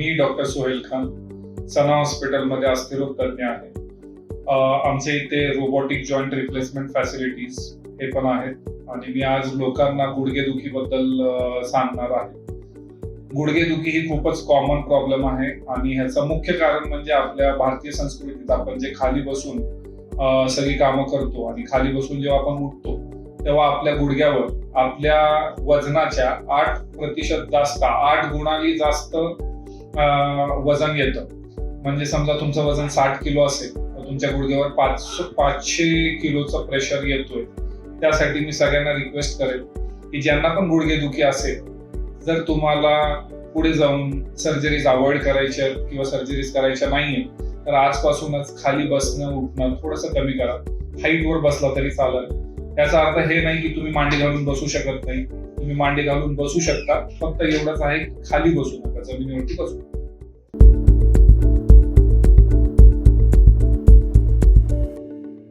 मी doctor Sohail Khan, सना हॉस्पिटलमध्ये अस्थिरोग तज्ञ आहे. आमच्या इथे रोबोटिक जॉईंट रिप्लेसमेंट फॅसिलिटीज हे पण आहेत आणि मी आज लोकांना गुडघेदुखीबद्दल सांगणार आहे. गुडघेदुखी ही खूपच कॉमन प्रॉब्लेम आहे आणि ह्याचं मुख्य कारण म्हणजे आपल्या भारतीय संस्कृतीत आपण जे खाली बसून सगळी कामं करतो आणि खाली बसून जेव्हा आपण उठतो तेव्हा आपल्या गुडघ्यावर आपल्या वजनाच्या 8% जास्त, 8 गुणांनी जास्त वजन येतं. म्हणजे समजा तुमचं वजन 60 किलो असेल तर तुमच्या गुडघ्यावर 500 किलोचं प्रेशर येतोय. त्यासाठी मी सगळ्यांना रिक्वेस्ट करेन की ज्यांना पण गुडघेदुखी असेल, जर तुम्हाला पुढे जाऊन सर्जरीज अवॉइड करायच्या किंवा सर्जरीज करायच्या नाहीये तर आजपासूनच खाली बसणं उठणं थोडंसं कमी करा. हाईटवर बसला तरी चालेल. याचा अर्थ हे नाही की तुम्ही मांडी घालून बसू शकत नाही. तुम्ही मांडी घालून बसू शकता, फक्त एवढंच आहे खाली बसू नका, जमिनीवरती बसू.